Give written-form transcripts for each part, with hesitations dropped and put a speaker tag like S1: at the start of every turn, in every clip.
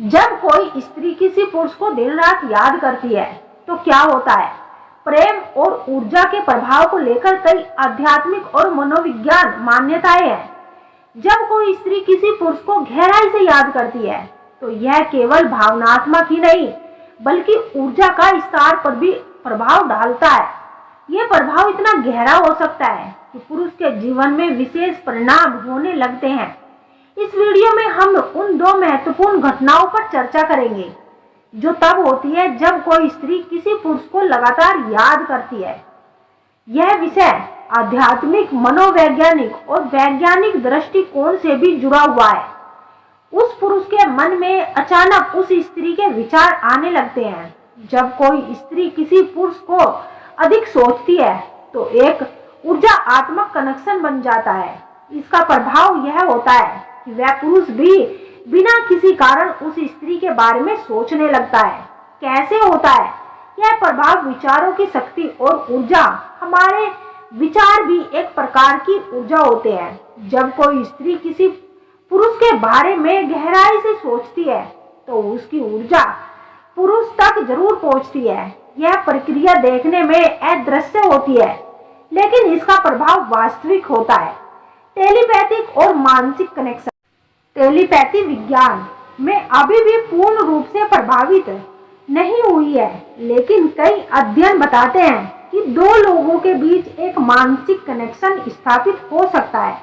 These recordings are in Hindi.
S1: जब कोई स्त्री किसी पुरुष को दिन रात याद करती है तो क्या होता है? प्रेम और ऊर्जा के प्रभाव को लेकर कई आध्यात्मिक और मनोविज्ञान मान्यताएं हैं। जब कोई स्त्री किसी पुरुष को गहराई से याद करती है तो यह केवल भावनात्मक ही नहीं बल्कि ऊर्जा का स्तर पर भी प्रभाव डालता है। यह प्रभाव इतना गहरा हो सकता है कि पुरुष के जीवन में विशेष परिणाम होने लगते हैं। इस वीडियो में हम उन दो महत्वपूर्ण घटनाओं पर चर्चा करेंगे जो तब होती है जब कोई स्त्री किसी पुरुष को लगातार याद करती है। यह विषय आध्यात्मिक, मनोवैज्ञानिक और वैज्ञानिक दृष्टिकोण से भी जुड़ा हुआ है। उस पुरुष के मन में अचानक उस स्त्री के विचार आने लगते हैं। जब कोई स्त्री किसी पुरुष को अधिक सोचती है तो एक ऊर्जात्मक कनेक्शन बन जाता है। इसका प्रभाव यह होता है कि वह पुरुष भी बिना किसी कारण उस स्त्री के बारे में सोचने लगता है। कैसे होता है? यह प्रभाव विचारों की शक्ति और ऊर्जा, हमारे विचार भी एक प्रकार की ऊर्जा होते हैं। जब कोई स्त्री किसी पुरुष के बारे में गहराई से सोचती है तो उसकी ऊर्जा पुरुष तक जरूर पहुंचती है। यह प्रक्रिया देखने में अदृश्य होती है लेकिन इसका प्रभाव वास्तविक होता है। टेलीपैथिक और मानसिक कनेक्शन। टेलीपैथी विज्ञान में अभी भी पूर्ण रूप से प्रभावित नहीं हुई है, लेकिन कई अध्ययन बताते हैं कि दो लोगों के बीच एक मानसिक कनेक्शन स्थापित हो सकता है।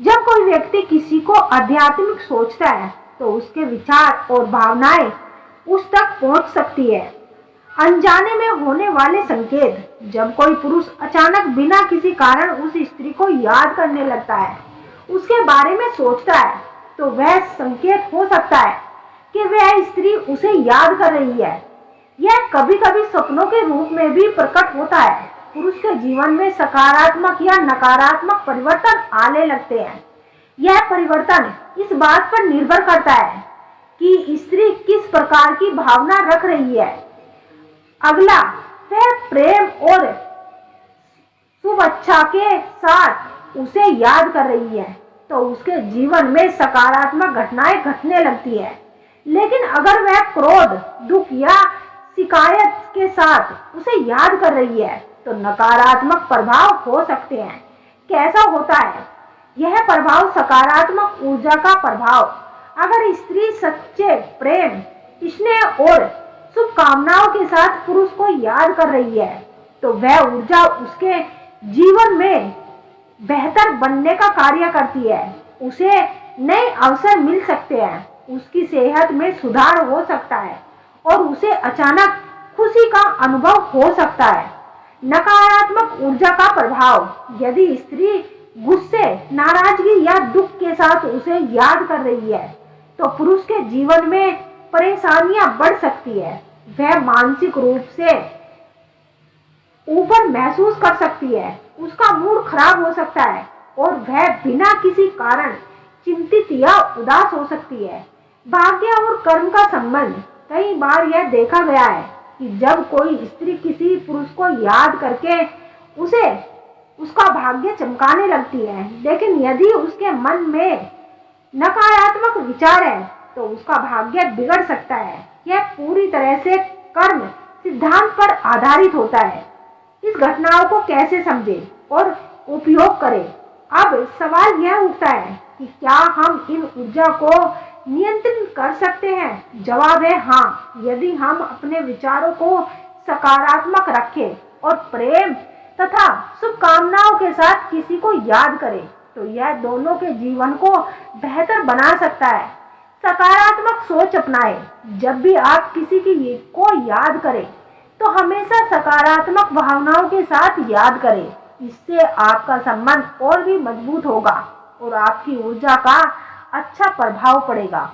S1: जब कोई व्यक्ति किसी को आध्यात्मिक सोचता है तो उसके विचार और भावनाएं उस तक पहुंच सकती है। अनजाने में होने वाले संकेत। जब कोई पुरुष अचानक बिना किसी कारण उस स्त्री को याद करने लगता है, उसके बारे में सोचता है, तो वह संकेत हो सकता है कि वह स्त्री उसे याद कर रही है। यह कभी कभी सपनों के रूप में भी प्रकट होता है। पुरुष के जीवन में सकारात्मक या नकारात्मक परिवर्तन आने लगते हैं। यह परिवर्तन इस बात पर निर्भर करता है कि स्त्री किस प्रकार की भावना रख रही है। अगला, वह प्रेम और शुभेच्छा के साथ उसे याद कर रही है तो उसके जीवन में सकारात्मक घटनाएं घटने लगती है। लेकिन अगर वह क्रोध, दुख या शिकायत के साथ उसे याद कर रही है तो नकारात्मक प्रभाव हो सकते हैं। कैसा होता है? यह प्रभाव सकारात्मक ऊर्जा का प्रभाव। अगर स्त्री सच्चे प्रेम, स्नेह और शुभकामनाओं के साथ पुरुष को याद कर रही है तो वह ऊर्जा उसके जीवन में बेहतर बनने का कार्य करती है। उसे नए अवसर मिल सकते हैं, उसकी सेहत में सुधार हो सकता है और उसे अचानक खुशी का अनुभव हो सकता है। नकारात्मक ऊर्जा का प्रभाव। यदि स्त्री गुस्से, नाराजगी या दुख के साथ उसे याद कर रही है तो पुरुष के जीवन में परेशानियां बढ़ सकती है। वह मानसिक रूप से ऊपर महसूस कर सकती है, उसका मूड खराब हो सकता है और वह बिना किसी कारण चिंतित या उदास हो सकती है। भाग्य और कर्म का संबंध। कई बार यह देखा गया है कि जब कोई स्त्री किसी पुरुष को याद करके उसे उसका भाग्य चमकाने लगती है, लेकिन यदि उसके मन में नकारात्मक विचार है तो उसका भाग्य बिगड़ सकता है। यह पूरी तरह से कर्म सिद्धांत पर आधारित होता है। इस घटनाओं को कैसे समझें और उपयोग करें? अब सवाल यह उठता है कि क्या हम इन ऊर्जा को नियंत्रित कर सकते हैं? जवाब है हाँ। यदि हम अपने विचारों को सकारात्मक रखें और प्रेम तथा शुभकामनाओं के साथ किसी को याद करें तो यह दोनों के जीवन को बेहतर बना सकता है। सकारात्मक सोच अपनाएं। जब भी आप किसी को याद करें तो हमेशा सकारात्मक भावनाओं के साथ याद करें। इससे आपका संबंध और भी मजबूत होगा और आपकी ऊर्जा का अच्छा प्रभाव पड़ेगा।